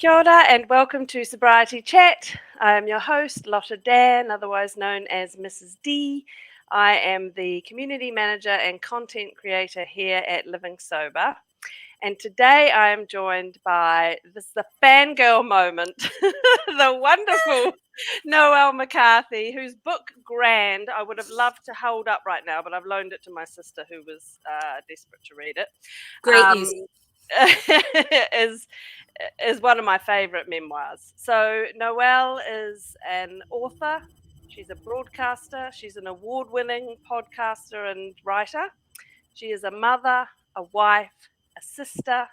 Kia ora and welcome to Sobriety Chat. I am your host, Lotta Dann, otherwise known as Mrs. D. I am the community manager and content creator here at Living Sober. And today I am joined by the fangirl moment, the wonderful Noelle McCarthy, whose book Grand I would have loved to hold up right now, but I've loaned it to my sister who was desperate to read it. Great use. Is one of my favorite memoirs. So Noelle is an author. She's a broadcaster. She's an award-winning podcaster and writer. She is a mother, a wife, a sister,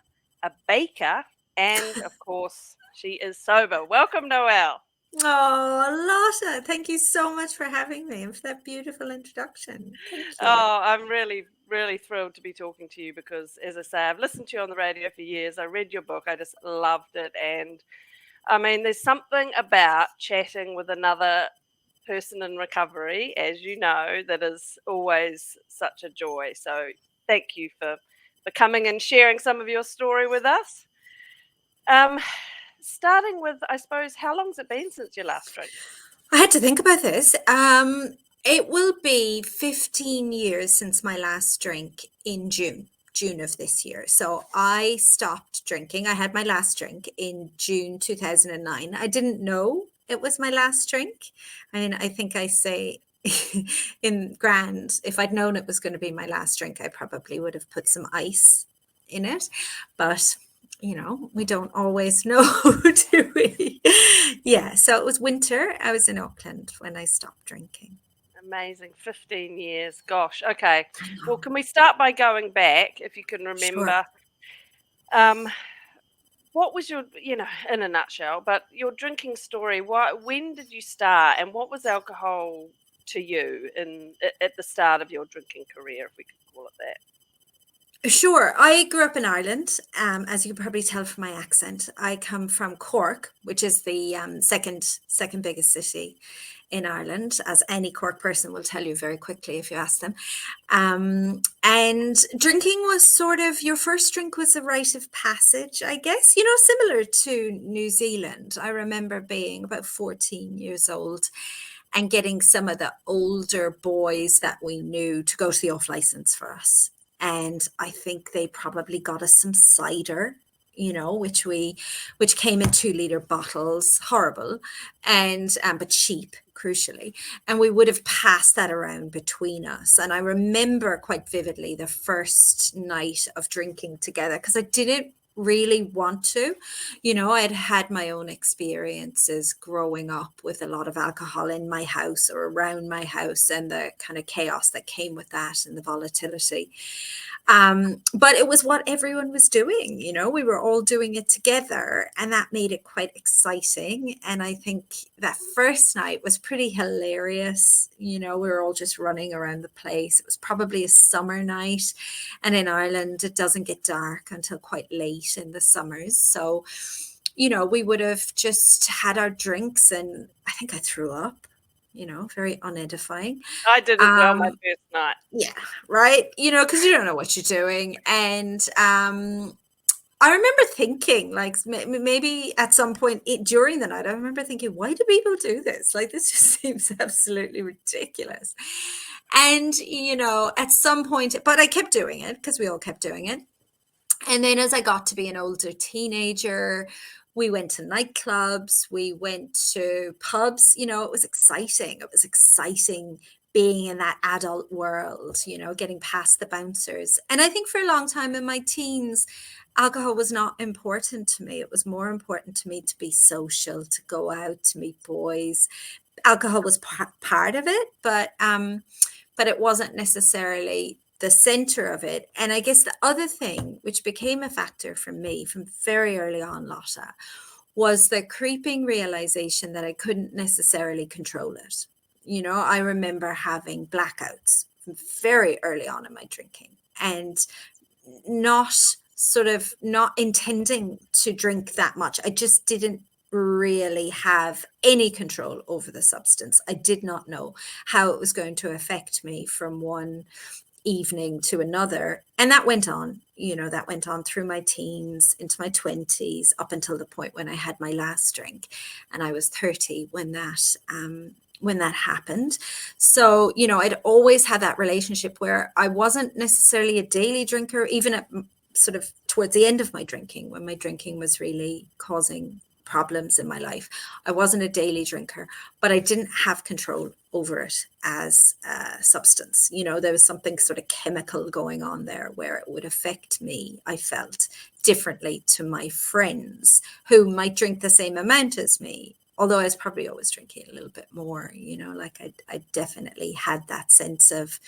a baker, and of course, she is sober. Welcome, Noelle. Oh, Lotta, thank you so much for having me and for that beautiful introduction. Thank you. Oh, I'm really thrilled to be talking to you because, as I say, I've listened to you on the radio for years. I read your book. I just loved it. And I mean, there's something about chatting with another person in recovery, as you know, that is always such a joy. So thank you for coming and sharing some of your story with us. Starting with, I suppose, how long's it been since your last drink? I had to think about this. It will be 15 years since my last drink in June of this year. So I stopped drinking. I had my last drink in June 2009. I didn't know it was my last drink. I mean, I think I say in Grand, if I'd known it was going to be my last drink, I probably would have put some ice in it. But we don't always know, do we? Yeah, so it was winter. I was in Auckland when I stopped drinking. Amazing. 15 years. Gosh. Okay. Well, can we start by going back, if you can remember? Sure. What was your, in a nutshell, but your drinking story? When did you start, and what was alcohol to you at the start of your drinking career, if we could call it that? Sure. I grew up in Ireland. As you can probably tell from my accent, I come from Cork, which is the second biggest city in Ireland, as any Cork person will tell you very quickly if you ask them. And drinking was sort of, your first drink was a rite of passage, I guess, similar to New Zealand. I remember being about 14 years old and getting some of the older boys that we knew to go to the off license for us. And I think they probably got us some cider, which came in 2-liter bottles, horrible, and but cheap, crucially. And we would have passed that around between us. And I remember quite vividly the first night of drinking together, because I didn't really want to. I'd had my own experiences growing up with a lot of alcohol in my house or around my house, and the kind of chaos that came with that and the volatility. But it was what everyone was doing, we were all doing it together, and that made it quite exciting. And I think that first night was pretty hilarious. We were all just running around the place. It was probably a summer night, and in Ireland it doesn't get dark until quite late in the summers. So, we would have just had our drinks, and I think I threw up. Very unedifying. I did as well my first night. Yeah, right. Because you don't know what you're doing. And I remember thinking, like, maybe at some point during the night, I remember thinking, why do people do this? Like, this just seems absolutely ridiculous. And, at some point, but I kept doing it because we all kept doing it. And then as I got to be an older teenager, we went to nightclubs, we went to pubs. It was exciting. It was exciting being in that adult world, getting past the bouncers. And I think for a long time in my teens, alcohol was not important to me. It was more important to me to be social, to go out, to meet boys. Alcohol was part of it, but it wasn't necessarily the center of it. And I guess the other thing which became a factor for me from very early on, Lotta, was the creeping realization that I couldn't necessarily control it. I remember having blackouts very early on in my drinking, and not intending to drink that much. I just didn't really have any control over the substance. I did not know how it was going to affect me from one evening to another. And that went on, that went on through my teens, into my 20s, up until the point when I had my last drink. And I was 30 when that happened. So, I'd always had that relationship where I wasn't necessarily a daily drinker, even at sort of towards the end of my drinking, when my drinking was really causing problems in my life. I wasn't a daily drinker, but I didn't have control over it as a substance. There was something sort of chemical going on there where it would affect me, I felt, differently to my friends who might drink the same amount as me. Although I was probably always drinking a little bit more, like I definitely had that sense of,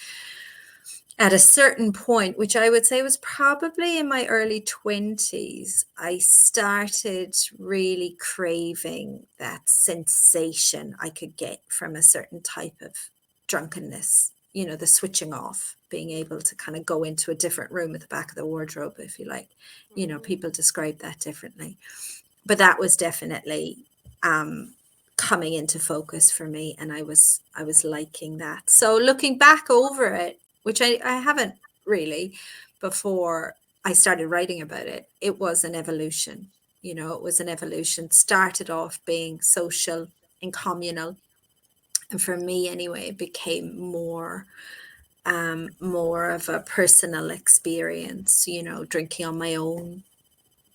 at a certain point, which I would say was probably in my early 20s, I started really craving that sensation I could get from a certain type of drunkenness, the switching off, being able to kind of go into a different room at the back of the wardrobe, if you like. People describe that differently. But that was definitely coming into focus for me, and I was liking that. So looking back over it, which I haven't really before I started writing about it, it was an evolution. It was an evolution. Started off being social and communal, and for me anyway, it became more of a personal experience. Drinking on my own.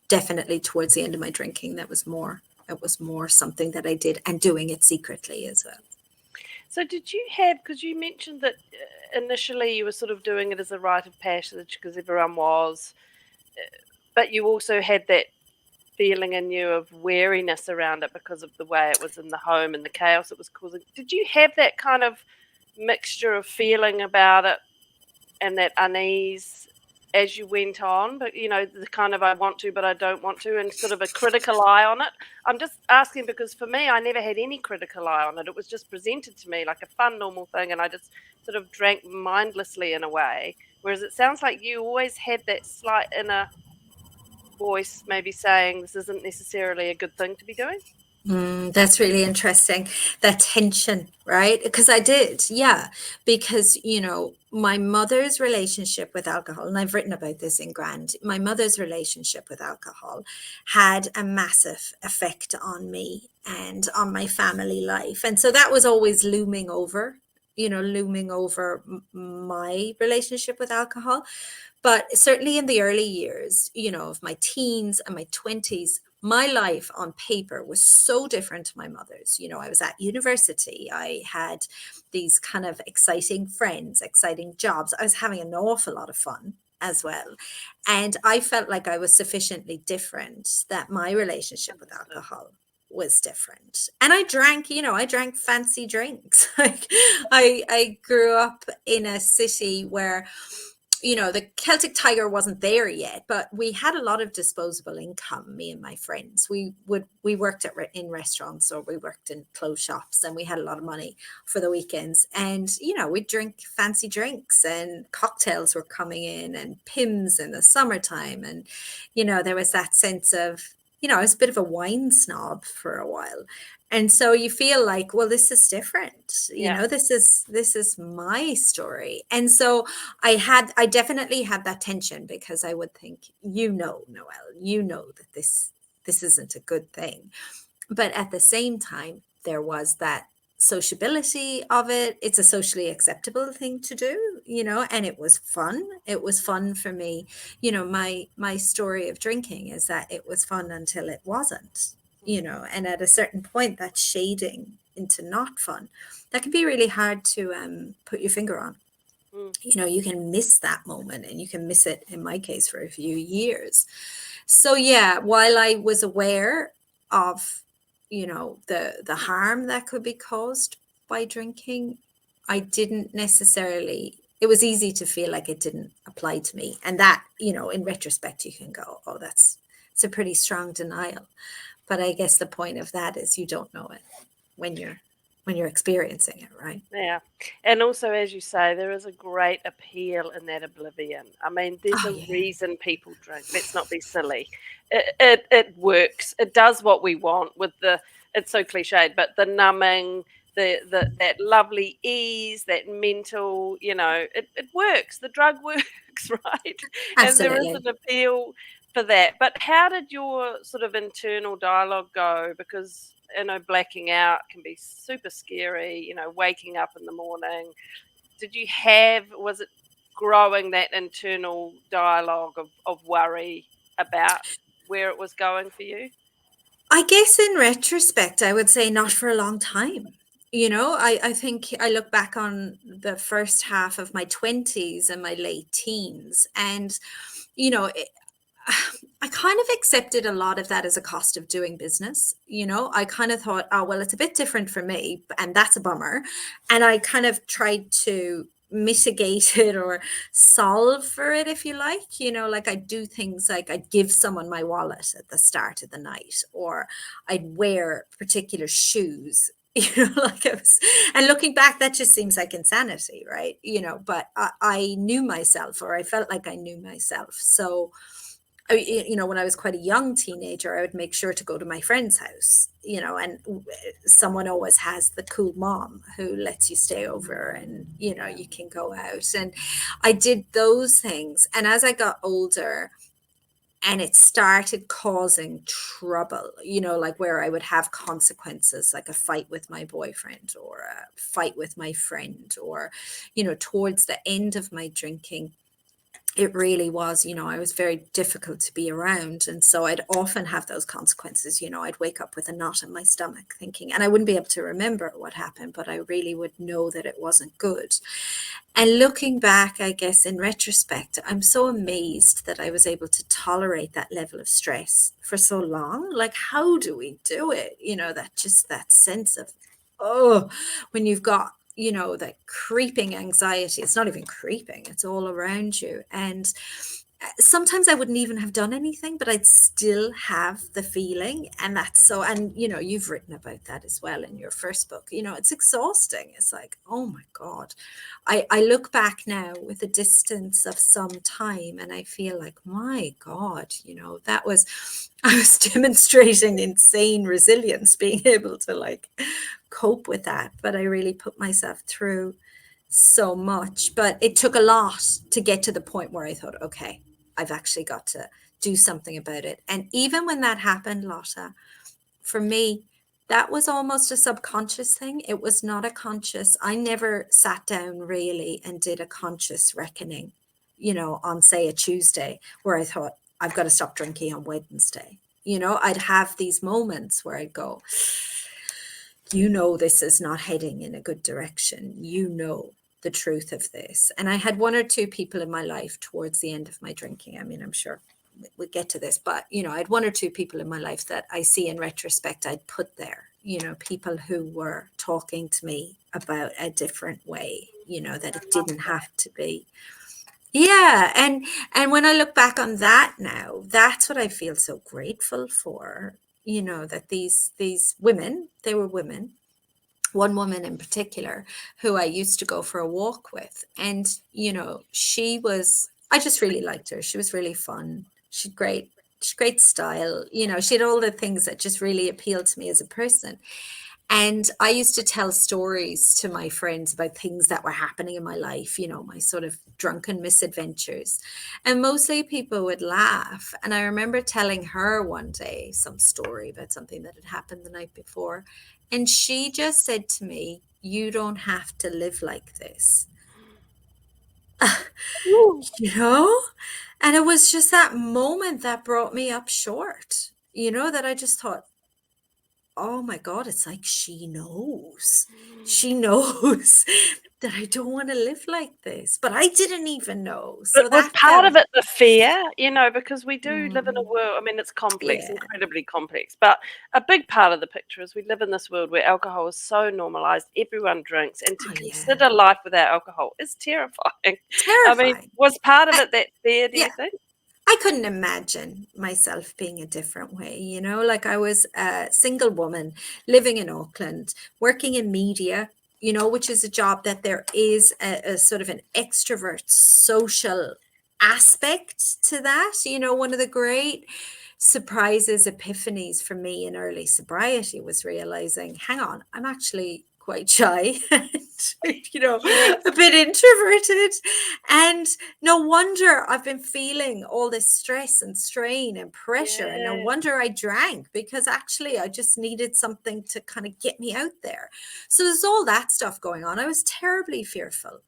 Definitely towards the end of my drinking, it was more something that I did, and doing it secretly as well. So did you have, because you mentioned that initially you were sort of doing it as a rite of passage because everyone was, but you also had that feeling in you of wariness around it because of the way it was in the home and the chaos it was causing. Did you have that kind of mixture of feeling about it and that unease as you went on, but the kind of I want to but I don't want to, and sort of a critical eye on it? I'm just asking because for me, I never had any critical eye on it. It was just presented to me like a fun, normal thing, and I just sort of drank mindlessly in a way, whereas it sounds like you always had that slight inner voice maybe saying this isn't necessarily a good thing to be doing. That's really interesting. That tension, right? Because I did, yeah. Because, my mother's relationship with alcohol, and I've written about this in Grand, my mother's relationship with alcohol had a massive effect on me and on my family life. And so that was always looming over my relationship with alcohol. But certainly in the early years, of my teens and my 20s, my life on paper was so different to my mother's. I was at university. I had these kind of exciting friends, exciting jobs. I was having an awful lot of fun as well. And I felt like I was sufficiently different that my relationship with alcohol was different. And I drank fancy drinks. Like I grew up in a city where the Celtic Tiger wasn't there yet, but we had a lot of disposable income, me and my friends. We worked in restaurants, or we worked in clothes shops, and we had a lot of money for the weekends. And, we'd drink fancy drinks, and cocktails were coming in, and Pimm's in the summertime. And, there was that sense of, I was a bit of a wine snob for a while. And so you feel like, well, this is different. This is my story. And so I definitely had that tension, because I would think, Noelle, that this isn't a good thing. But at the same time, there was that sociability of it. It's a socially acceptable thing to do, and it was fun. It was fun for me. My story of drinking is that it was fun until it wasn't. And at a certain point, that shading into not fun, that can be really hard to put your finger on. You can miss that moment, and you can miss it, in my case, for a few years. So yeah, while I was aware of, the harm that could be caused by drinking, I didn't necessarily, it was easy to feel like it didn't apply to me. And that, in retrospect, you can go, oh, it's a pretty strong denial. But I guess the point of that is you don't know it when you're experiencing it, right? Yeah. And also, as you say, there is a great appeal in that oblivion. I mean, there's a reason people drink. Let's not be silly. It works. It does what we want with it's so cliched, but the numbing, that lovely ease, that mental, it works. The drug works, right? And there is Absolutely. an appeal for that. But how did your sort of internal dialogue go? Because blacking out can be super scary. Waking up in the morning. Was it growing that internal dialogue of worry about where it was going for you? I guess in retrospect, I would say not for a long time. I think I look back on the first half of my 20s and my late teens, and, you know, it, I kind of accepted a lot of that as a cost of doing business. I kind of thought, oh, well, it's a bit different for me, and that's a bummer. And I kind of tried to mitigate it or solve for it, if you like. Like I'd do things like I'd give someone my wallet at the start of the night, or I'd wear particular shoes. Like I was, and looking back, that just seems like insanity, right? But I knew myself, or I felt like I knew myself. So when I was quite a young teenager, I would make sure to go to my friend's house, and someone always has the cool mom who lets you stay over, and, you can go out. And I did those things. And as I got older, and it started causing trouble, like where I would have consequences, like a fight with my boyfriend or a fight with my friend, or, towards the end of my drinking, it really was, I was very difficult to be around. And so I'd often have those consequences. I'd wake up with a knot in my stomach thinking, and I wouldn't be able to remember what happened, but I really would know that it wasn't good. And looking back, I guess in retrospect, I'm so amazed that I was able to tolerate that level of stress for so long. Like, how do we do it? That sense of, oh, when you've got that creeping anxiety. It's not even creeping, it's all around you. And sometimes I wouldn't even have done anything, but I'd still have the feeling. And that's so, and you've written about that as well in your first book. It's exhausting. It's like, oh my God. I look back now with a distance of some time, and I feel like, my God, that was, I was demonstrating insane resilience, being able to like cope with that. But I really put myself through so much. But it took a lot to get to the point where I thought, okay, I've actually got to do something about it. And even when that happened, Lotta, for me, that was almost a subconscious thing. It was not a conscious. I never sat down really and did a conscious reckoning, on, say, a Tuesday, where I thought, I've got to stop drinking on Wednesday. I'd have these moments where I'd go, this is not heading in a good direction. The truth of this. And I had one or two people in my life towards the end of my drinking. I mean, I'm sure we'll get to this, but, I had one or two people in my life that I see in retrospect I'd put there, people who were talking to me about a different way, that it didn't have to be. Yeah. And when I look back on that now, that's what I feel so grateful for, that these women, they were women, one woman in particular who I used to go for a walk with. And, I just really liked her. She was really fun. She's great style. She had all the things that just really appealed to me as a person. And I used to tell stories to my friends about things that were happening in my life, my sort of drunken misadventures. And mostly people would laugh. And I remember telling her one day some story about something that had happened the night before. And she just said to me, you don't have to live like this. And it was just that moment that brought me up short, that I just thought, oh my God, it's like she knows that I don't want to live like this, but I didn't even know. But So was that part of felt, it the fear, because we do live in a mm, world, I mean, it's complex, yeah, incredibly complex, but a big part of the picture is we live in this world where alcohol is so normalized, everyone drinks, and to oh yeah, consider life without alcohol is terrifying. I mean, terrifying. was part of I, it that fear, do you yeah, think? I couldn't imagine myself being a different way, like I was a single woman living in Auckland, working in media, which is a job that there is a sort of an extrovert social aspect to that. One of the great surprises, epiphanies for me in early sobriety was realizing, hang on, I'm actually quite shy and, Yes. a bit introverted. And no wonder I've been feeling all this stress and strain and pressure. And no Yeah. wonder I drank, because actually I just needed something to kind of get me out there. So there's all that stuff going on. I was terribly fearful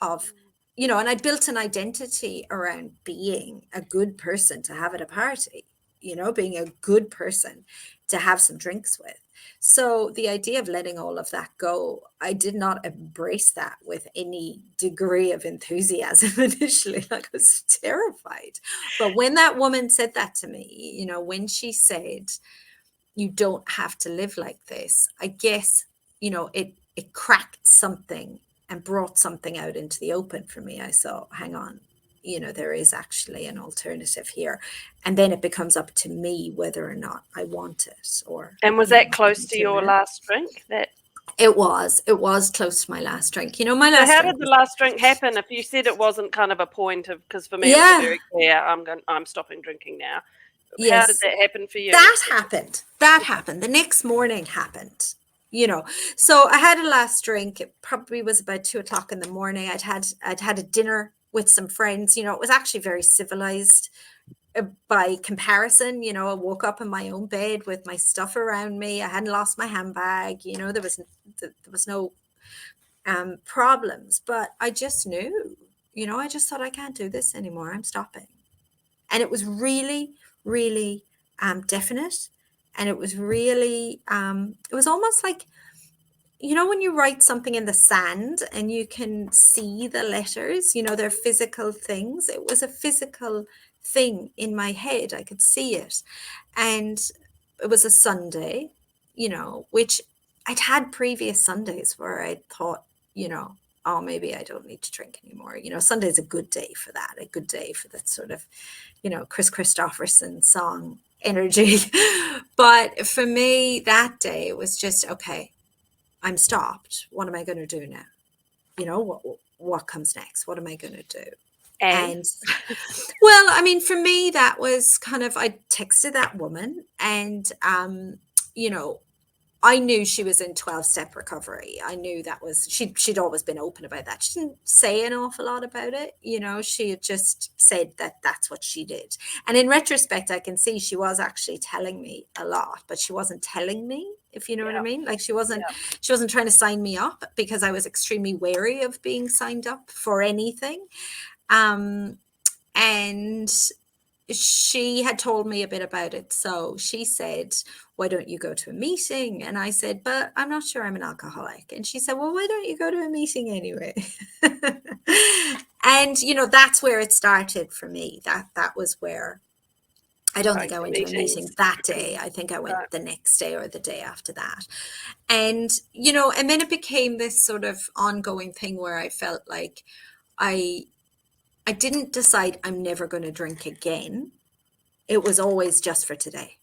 of, and I built an identity around being a good person to have at a party, being a good person to have some drinks with. So the idea of letting all of that go, I did not embrace that with any degree of enthusiasm initially. Like, I was terrified. But when that woman said that to me, when she said, you don't have to live like this, I guess, it cracked something and brought something out into the open for me. I saw, hang on, there is actually an alternative here. And then it becomes up to me whether or not I want it. And was that close to your last drink? It was close to my last drink. My So last how drink did the last drink happen? If you said it wasn't kind of a point of, because for me it was a yeah, very clear, I'm stopping drinking now. How did yes, that happen for you? that happened. The next morning happened. So I had a last drink. It probably was about 2:00 in the morning. I'd had a dinner with some friends. It was actually very civilized by comparison. I woke up in my own bed with my stuff around me. I hadn't lost my handbag. There was no problems, but I just knew. I just thought, I can't do this anymore. I'm stopping. And it was really, really definite. And it was really, it was almost like, when you write something in the sand and you can see the letters, they're physical things. It was a physical thing in my head. I could see it. And it was a Sunday, which I'd had previous Sundays where I thought, oh, maybe I don't need to drink anymore. Sunday's a good day for that, a good day for that sort of, Chris Christopherson song energy. But for me, that day, it was just, okay, I'm stopped. What am I going to do now? What comes next? What am I going to do? And well, I mean, for me, that was kind of, I texted that woman and, I knew she was in 12-step recovery. I knew that was, she'd always been open about that. She didn't say an awful lot about it. She had just said that that's what she did. And in retrospect, I can see she was actually telling me a lot, but she wasn't telling me, if you know what I mean. Like, she wasn't trying to sign me up, because I was extremely wary of being signed up for anything. And she had told me a bit about it. So she said, why don't you go to a meeting? And I said, but I'm not sure I'm an alcoholic. And she said, well, why don't you go to a meeting anyway? And, that's where it started for me. That was where, I don't think I went to a meeting that day. I think I went the next day or the day after that. And, and then it became this sort of ongoing thing where I felt like I didn't decide I'm never going to drink again. It was always just for today,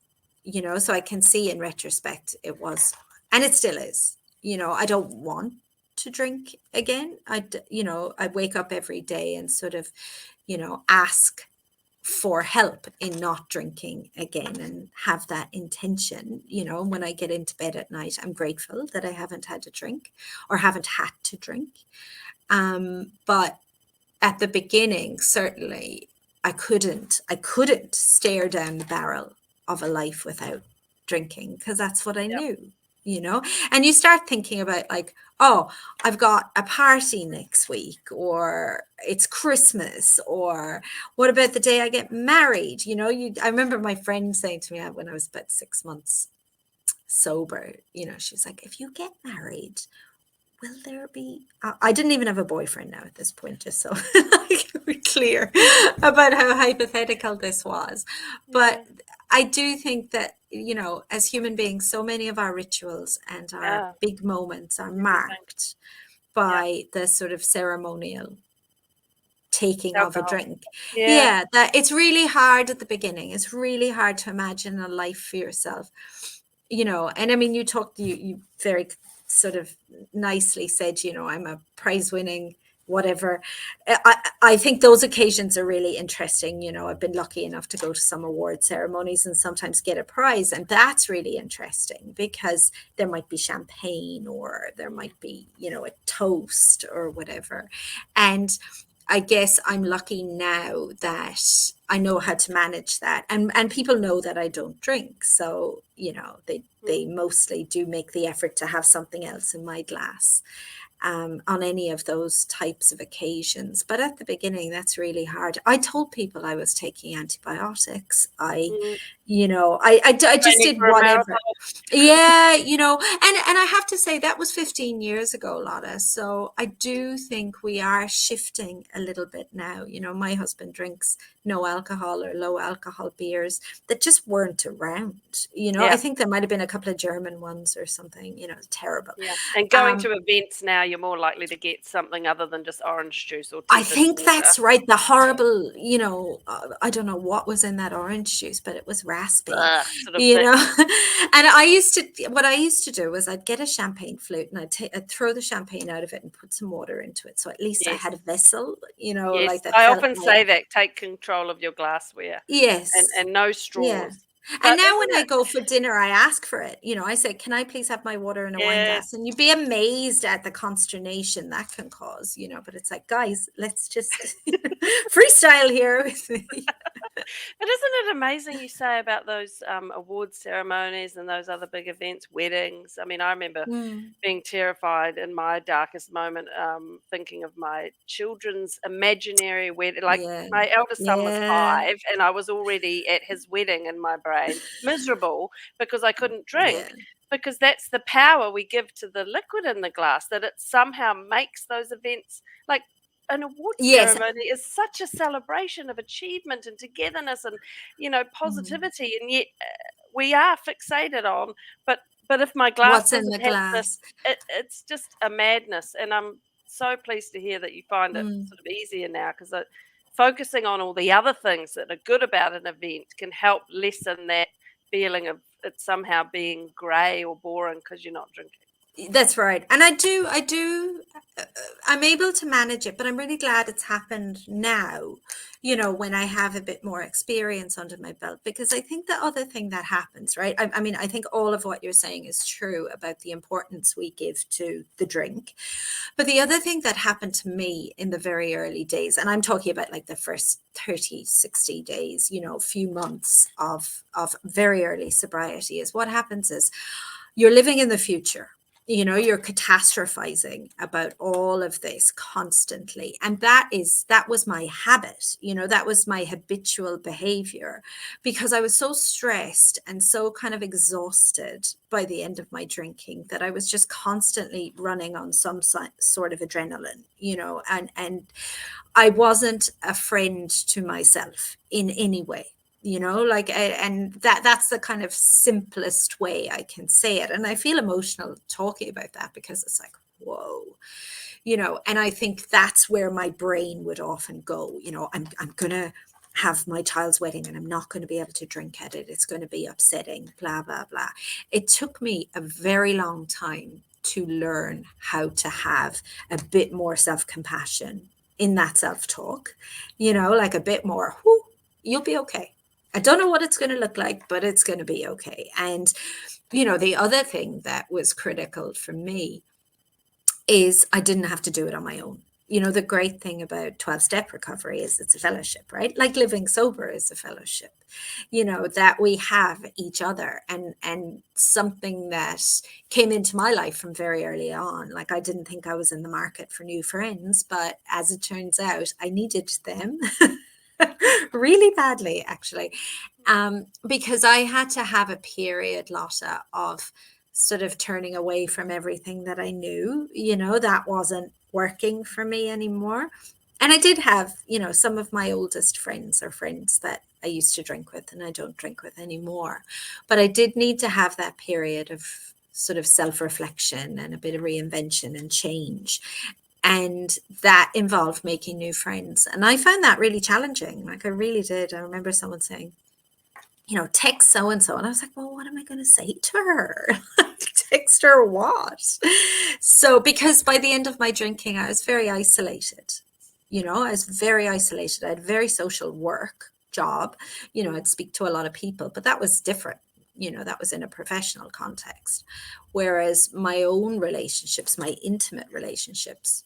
so I can see in retrospect it was, and it still is, I don't want to drink again. I wake up every day and sort of, ask for help in not drinking again and have that intention. When I get into bed at night, I'm grateful that I haven't had to drink or haven't had to drink. But at the beginning, certainly, I couldn't stare down the barrel of a life without drinking, because that's what I knew, and you start thinking about, like, oh, I've got a party next week, or it's Christmas, or what about the day I get married? I remember my friend saying to me when I was about 6 months sober, she was like, if you get married, will there be, I didn't even have a boyfriend now at this point, just so we're clear about how hypothetical this was. But I do think that, as human beings, so many of our rituals and our big moments are marked by the sort of ceremonial taking of a drink. That it's really hard at the beginning. It's really hard to imagine a life for yourself, and I mean, you very sort of nicely said, I'm a prize-winning whatever. I think those occasions are really interesting. I've been lucky enough to go to some award ceremonies and sometimes get a prize. And that's really interesting because there might be champagne or there might be, a toast or whatever. And I guess I'm lucky now that I know how to manage that. And people know that I don't drink. So, they mostly do make the effort to have something else in my glass. On any of those types of occasions. But at the beginning, that's really hard. I told people I was taking antibiotics. Mm. I just Training did for a whatever. marathon. Yeah, and I have to say that was 15 years ago, Lotta. So I do think we are shifting a little bit now. My husband drinks no alcohol or low alcohol beers that just weren't around. I Yeah. think there might have been a couple of German ones or something, terrible. Yeah. And going to events now, you're more likely to get something other than just orange juice or I tepid think water. that's right. The horrible, I don't know what was in that orange juice, but it was raspy, Ugh, sort of you thick. know. And what I used to do was I'd get a champagne flute and I'd throw the champagne out of it and put some water into it. So at least I Yes. had a vessel, Yes. like that I felt often like, say that take control of your glassware yes. and no Yeah. straws. And But now when isn't I it? go for dinner, I ask for it. I say, can I please have my water in a wine Yes. glass? And you'd be amazed at the consternation that can cause, but it's like, guys, let's just freestyle here. But isn't it amazing you say about those award ceremonies and those other big events, weddings? I mean, I remember Mm, being terrified in my darkest moment, thinking of my children's imaginary wedding. Like yeah. my eldest son was Yeah. 5, and I was already at his wedding in my brain, miserable because I couldn't Yeah. drink. Because that's the power we give to the liquid in the glass, that it somehow makes those events like an award Yes. ceremony is such a celebration of achievement and togetherness and Mm. positivity, and yet we are fixated on but if my glass What's in doesn't the have this, glass? it's just a madness. And I'm so pleased to hear that you find it Mm. sort of easier now, because focusing on all the other things that are good about an event can help lessen that feeling of it somehow being grey or boring because you're not drinking. That's right. And uh, I'm able to manage it, but I'm really glad it's happened now, when I have a bit more experience under my belt, because I think the other thing that happens, right? I mean, I think all of what you're saying is true about the importance we give to the drink. But the other thing that happened to me in the very early days, and I'm talking about like the first 30, 60 days, a few months of very early sobriety, is what happens is you're living in the future. You're catastrophizing about all of this constantly. And that was my habit. That was my habitual behavior, because I was so stressed and so kind of exhausted by the end of my drinking that I was just constantly running on some sort of adrenaline, and I wasn't a friend to myself in any way, and that's the kind of simplest way I can say it. And I feel emotional talking about that, because it's like, whoa, and I think that's where my brain would often go. I'm gonna have my child's wedding and I'm not going to be able to drink at it. It's going to be upsetting, blah, blah, blah. It took me a very long time to learn how to have a bit more self-compassion in that self-talk, like a bit more, whoo, you'll be okay. I don't know what it's going to look like, but it's going to be okay. And, the other thing that was critical for me is I didn't have to do it on my own. The great thing about 12-step recovery is it's a fellowship, right? Like living sober is a fellowship, that we have each other. And something that came into my life from very early on, like I didn't think I was in the market for new friends, but as it turns out, I needed them really badly, actually, because I had to have a period, Lotta, of sort of turning away from everything that I knew, that wasn't working for me anymore. And I did have, some of my oldest friends are friends that I used to drink with and I don't drink with anymore. But I did need to have that period of sort of self-reflection and a bit of reinvention and change. And that involved making new friends. And I found that really challenging. Like I really did. I remember someone saying, text so and so. And I was like, well, what am I going to say to her? context or what? So, because by the end of my drinking, I was very isolated. I was very isolated. I had a very social work job. I'd speak to a lot of people, but that was different. That was in a professional context. Whereas my own relationships, my intimate relationships,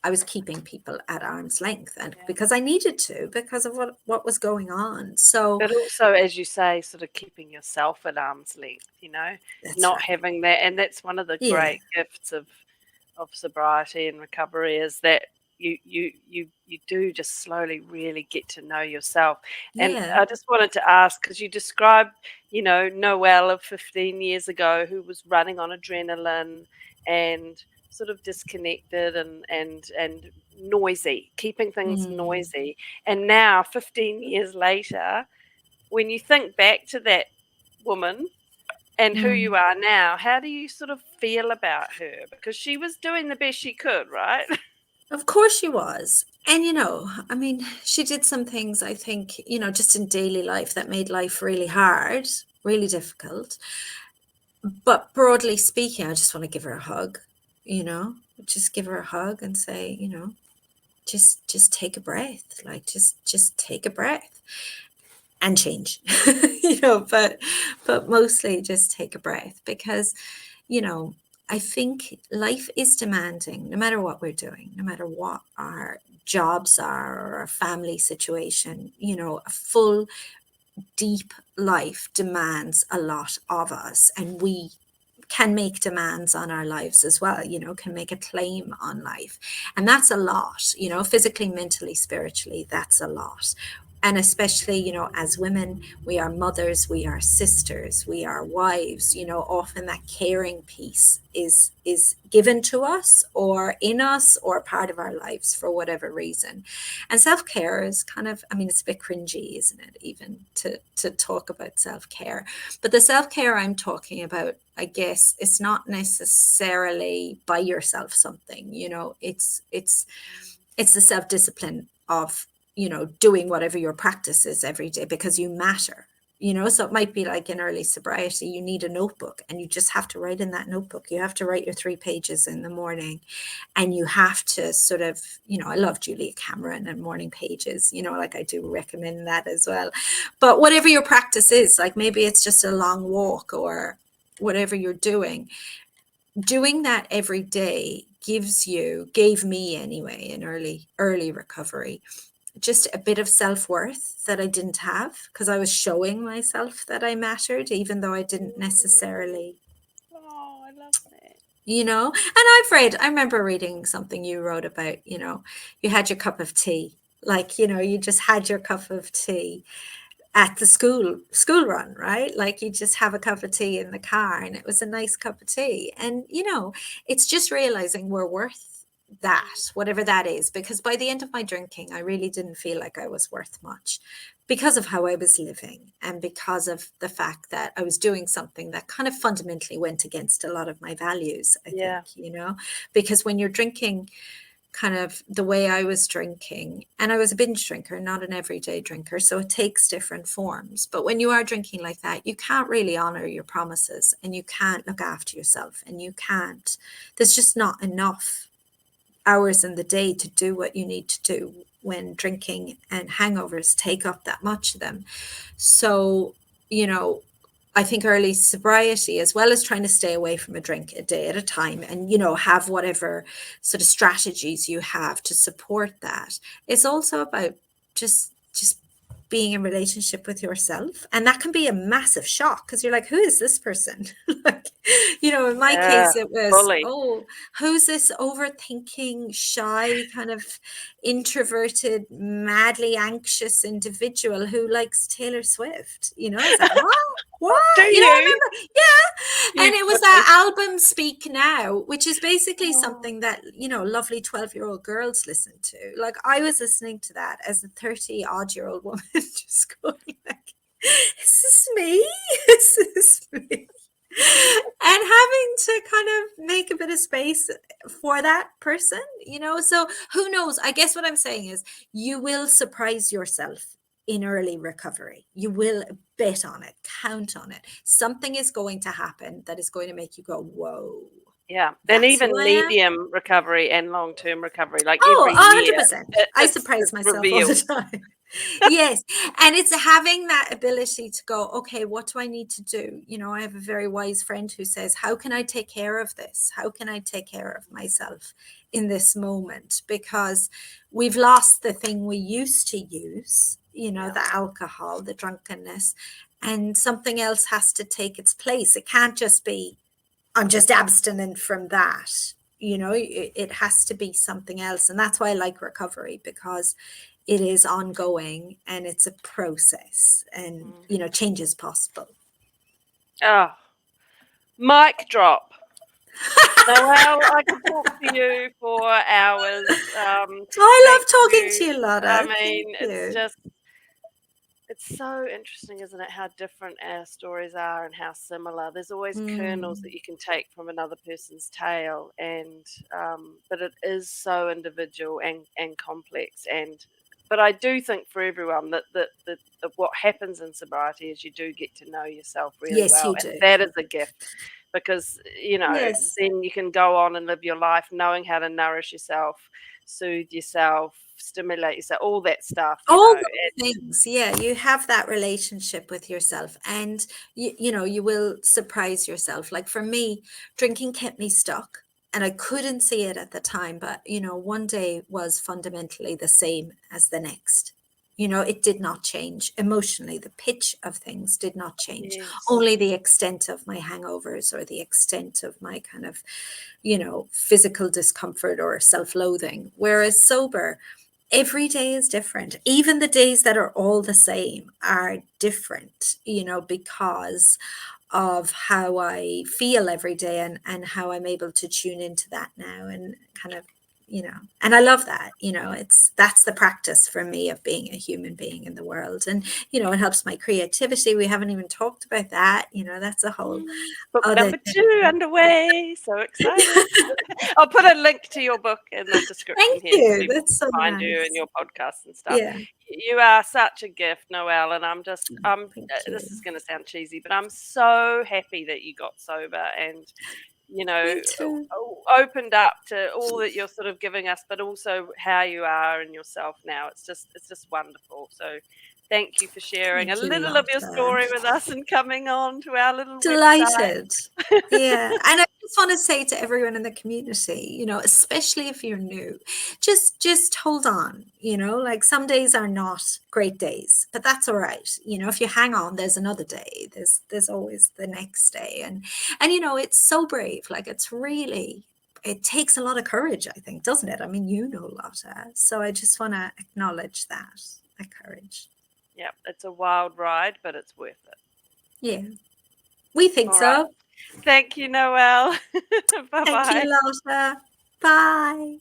I was keeping people at arm's length, and because I needed to, because of what was going on. So, but also, as you say, sort of keeping yourself at arm's length, not right. having that. And that's one of the great gifts of sobriety and recovery, is that you do just slowly really get to know yourself. And I just wanted to ask, because you described, Noelle of 15 years ago, who was running on adrenaline and sort of disconnected and noisy, keeping things noisy. And now, 15 years later, when you think back to that woman and who you are now, how do you sort of feel about her? Because she was doing the best she could, right? Of course she was. And, she did some things, I think, just in daily life that made life really hard, really difficult. But broadly speaking, I just want to give her a hug, just give her a hug and say, just take a breath, like just take a breath and change, but mostly just take a breath, because, I think life is demanding, no matter what we're doing, no matter what our jobs are or our family situation. A full, deep life demands a lot of us, and we can make demands on our lives as well, can make a claim on life. And that's a lot, physically, mentally, spiritually, that's a lot. And especially, as women, we are mothers, we are sisters, we are wives. Often that caring piece is given to us or in us or part of our lives for whatever reason. And self-care is kind of, it's a bit cringy, isn't it, even to talk about self-care. But the self-care I'm talking about, I guess, it's not necessarily buy yourself something. It's the self-discipline of doing whatever your practice is every day, because you matter. So it might be like in early sobriety, you need a notebook, and you just have to write in that notebook. You have to write your 3 pages in the morning, and you have to sort of, I love Julia Cameron and Morning Pages, like I do recommend that as well. But whatever your practice is, like maybe it's just a long walk or whatever you're doing that every day gave me anyway, in early recovery, just a bit of self-worth that I didn't have, because I was showing myself that I mattered, even though I didn't necessarily. Oh, I love that. And I remember reading something you wrote about, you had your cup of tea, like, you just had your cup of tea at the school run, right? Like you just have a cup of tea in the car, and it was a nice cup of tea. And, it's just realizing we're worth that, whatever that is, because by the end of my drinking, I really didn't feel like I was worth much, because of how I was living, and because of the fact that I was doing something that kind of fundamentally went against a lot of my values, I think, because when you're drinking kind of the way I was drinking, and I was a binge drinker, not an everyday drinker, so it takes different forms. But when you are drinking like that, you can't really honor your promises, and you can't look after yourself, and there's just not enough hours in the day to do what you need to do when drinking and hangovers take up that much of them. So, I think early sobriety, as well as trying to stay away from a drink a day at a time, and, have whatever sort of strategies you have to support that, it's also about just being in relationship with yourself. And that can be a massive shock, because you're like, who is this person? Like, in my case, it was, fully. Who's this overthinking, shy, kind of introverted, madly anxious individual who likes Taylor Swift? I was like, what? Do I you? remember, and it was that album Speak Now, which is basically something that, lovely 12-year-old girls listen to. Like, I was listening to that as a 30-odd-year-old woman, just going like, is this me? Is this me? And having to kind of make a bit of space for that person, so who knows? I guess what I'm saying is, you will surprise yourself in early recovery. You will bet on it, count on it. Something is going to happen that is going to make you go, whoa. Yeah, and That's even who I am. medium recovery and long-term recovery, like Oh, every year, 100%. I surprise it's myself all the revealed. time. Yes. And it's having that ability to go, okay, what do I need to do? You know, I have a very wise friend who says, how can I take care of this? How can I take care of myself in this moment? Because we've lost the thing we used to use, you know, Yeah. the alcohol, the drunkenness, and something else has to take its place. It can't just be, I'm just abstinent from that. You know, it has to be something else. And that's why I like recovery, because it is ongoing and it's a process, and, you know, change is possible. Oh, mic drop. Noelle, I could talk to you for hours. I Thank love talking to you. you, Lotta. I Thank mean, you. it's so interesting, isn't it, how different our stories are and how similar. There's always kernels that you can take from another person's tale, and but it is so individual and complex. But I do think for everyone that what happens in sobriety is you do get to know yourself really Yes, well, you and do. that is a gift, because Yes. then you can go on and live your life knowing how to nourish yourself, soothe yourself, stimulate yourself, all that stuff. All those things. Yeah, you have that relationship with yourself, and you know, you will surprise yourself. Like for me, drinking kept me stuck, and I couldn't see it at the time, but you know, one day was fundamentally the same as the next. You know, it did not change emotionally. The pitch of things did not change. Yes. Only the extent of my hangovers, or the extent of my kind of, you know, physical discomfort or self-loathing. Whereas sober, every day is different. Even the days that are all the same are different, you know, because of how I feel every day, and how I'm able to tune into that now, and kind of, you know, and I love that, you know, that's the practice for me of being a human being in the world. And, you know, it helps my creativity. We haven't even talked about that, you know, that's a whole Book other number 2 thing. underway. So excited. I'll put a link to your book in the description Thank here so you. people That's so can find you and nice. your podcasts and stuff. Yeah. You are such a gift, Noelle, and Thank you. this is going to sound cheesy, but I'm so happy that you got sober and Me too. opened up to all that you're sort of giving us, but also how you are and yourself now. It's just wonderful. So thank you for sharing a Thank you, little of your Lotta. story with us and coming on to our little website. Delighted. Yeah. And I just want to say to everyone in the community, you know, especially if you're new, just hold on, you know, like some days are not great days, but that's all right. You know, if you hang on, there's another day. There's always the next day. And you know, it's so brave. Like it's really, it takes a lot of courage, I think, doesn't it? I mean, you know, Lotta. So I just want to acknowledge that courage. Yeah, it's a wild ride, but it's worth it. Yeah. We think All right. so. Thank you, Noelle. Thank you, Bye-bye. Lotta. Bye.